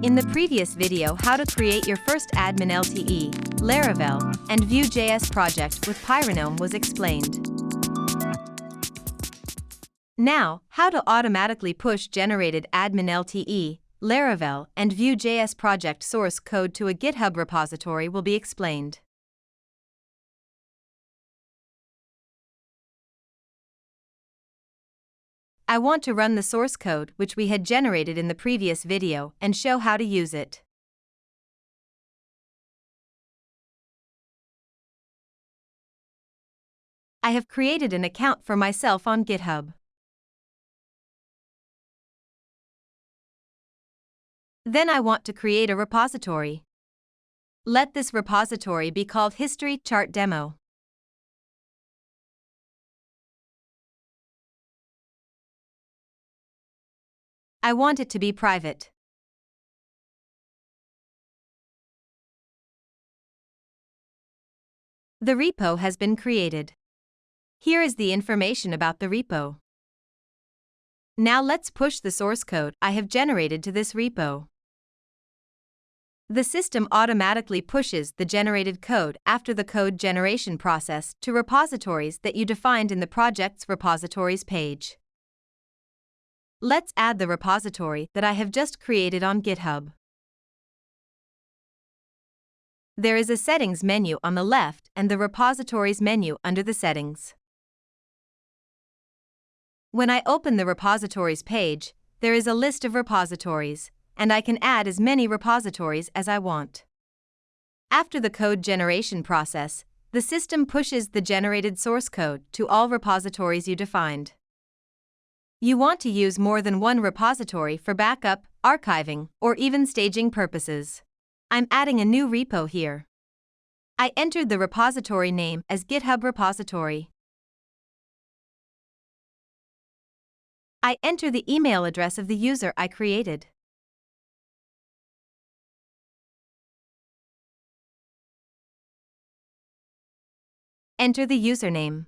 In the previous video, how to create your first admin LTE, Laravel, and Vue.js project with Pyronome was explained. Now, how to automatically push generated admin LTE, Laravel, and Vue.js project source code to a GitHub repository will be explained. I want to run the source code which we had generated in the previous video and show how to use it. I have created an account for myself on GitHub. Then I want to create a repository. Let this repository be called History Chart Demo. I want it to be private. The repo has been created. Here is the information about the repo. Now let's push the source code I have generated to this repo. The system automatically pushes the generated code after the code generation process to repositories that you defined in the project's repositories page. Let's add the repository that I have just created on GitHub. There is a Settings menu on the left and the Repositories menu under the Settings. When I open the repositories page, there is a list of repositories, and I can add as many repositories as I want. After the code generation process, the system pushes the generated source code to all repositories you defined. You want to use more than one repository for backup, archiving, or even staging purposes. I'm adding a new repo here. I entered the repository name as GitHub repository. I enter the email address of the user I created. Enter the username.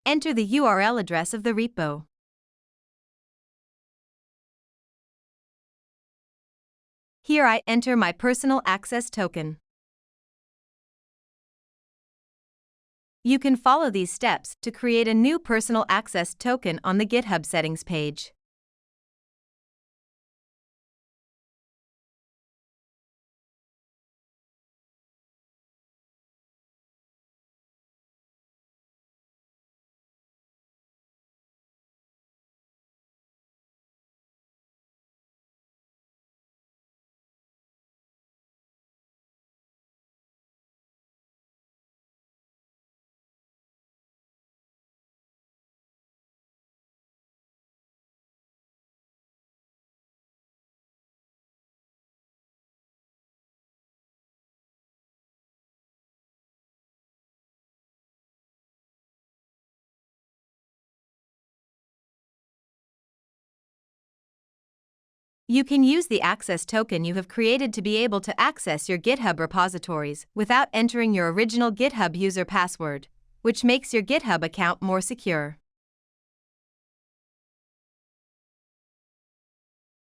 Enter the URL address of the repo. Here I enter my personal access token. You can follow these steps to create a new personal access token on the GitHub settings page. You can use the access token you have created to be able to access your GitHub repositories without entering your original GitHub user password, which makes your GitHub account more secure.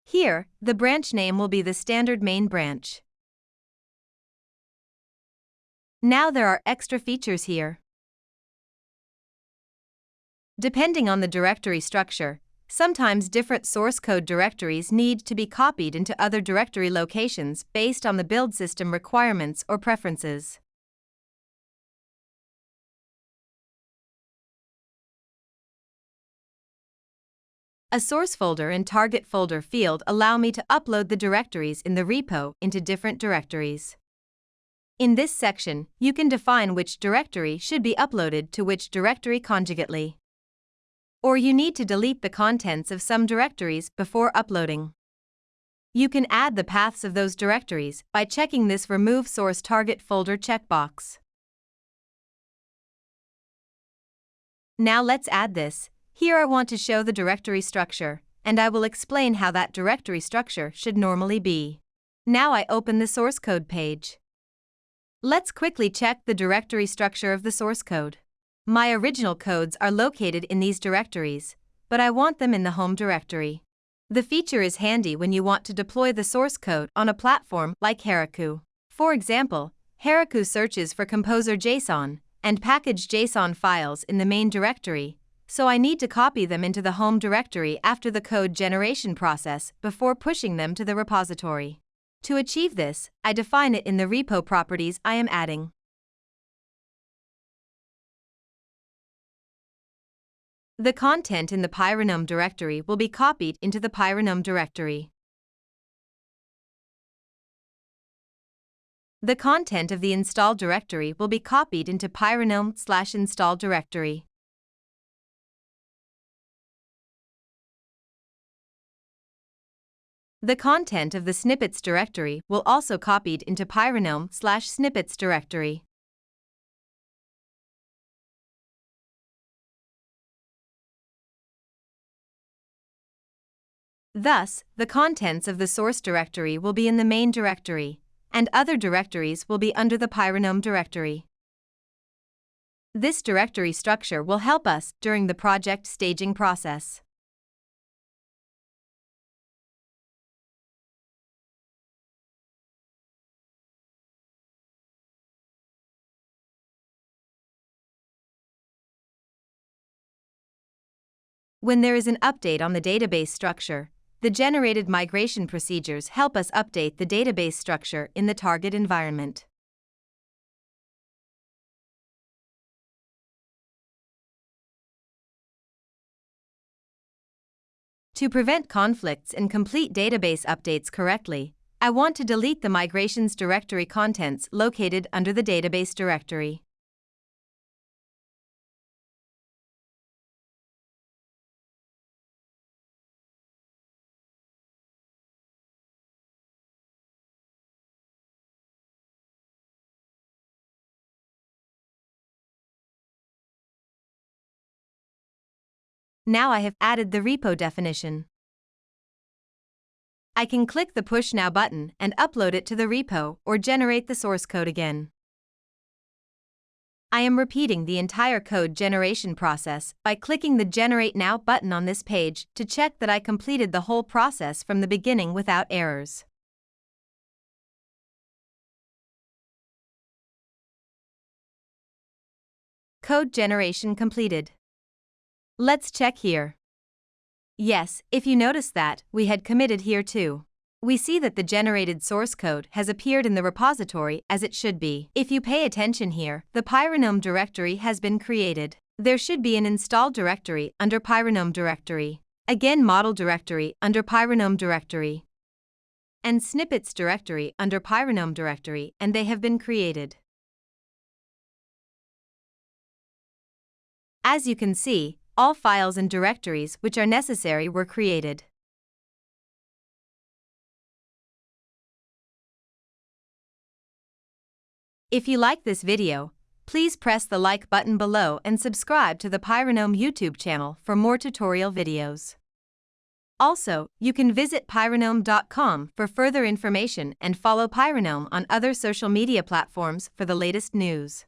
Here, the branch name will be the standard main branch. Now there are extra features here. Depending on the directory structure, sometimes different source code directories need to be copied into other directory locations based on the build system requirements or preferences. A source folder and target folder field allow me to upload the directories in the repo into different directories. In this section, you can define which directory should be uploaded to which directory conjugately. Or you need to delete the contents of some directories before uploading. You can add the paths of those directories by checking this Remove Source Target Folder checkbox. Now let's add this. Here I want to show the directory structure, and I will explain how that directory structure should normally be. Now I open the source code page. Let's quickly check the directory structure of the source code. My original codes are located in these directories, but I want them in the home directory. The feature is handy when you want to deploy the source code on a platform like Heroku. For example, Heroku searches for Composer.json and package.json files in the main directory, so I need to copy them into the home directory after the code generation process before pushing them to the repository. To achieve this, I define it in the repo properties I am adding. The content in the pyronome directory will be copied into the pyronome directory. The content of the install directory will be copied into pyronome/install directory. The content of the snippets directory will also copied into pyronome/snippets directory. Thus, the contents of the source directory will be in the main directory, and other directories will be under the pyronome directory. This directory structure will help us during the project staging process. When there is an update on the database structure, the generated migration procedures help us update the database structure in the target environment. To prevent conflicts and complete database updates correctly, I want to delete the migrations directory contents located under the database directory. Now I have added the repo definition. I can click the Push Now button and upload it to the repo or generate the source code again. I am repeating the entire code generation process by clicking the Generate Now button on this page to check that I completed the whole process from the beginning without errors. Code generation completed. Let's check here. Yes, if you notice that, we had committed here too. We see that the generated source code has appeared in the repository as it should be. If you pay attention here, the pyronome directory has been created. There should be an install directory under pyronome directory, again model directory under pyronome directory, and snippets directory under pyronome directory, and they have been created. As you can see, all files and directories which are necessary were created. If you like this video, please press the like button below and subscribe to the Pyronome YouTube channel for more tutorial videos. Also, you can visit pyronome.com for further information and follow Pyronome on other social media platforms for the latest news.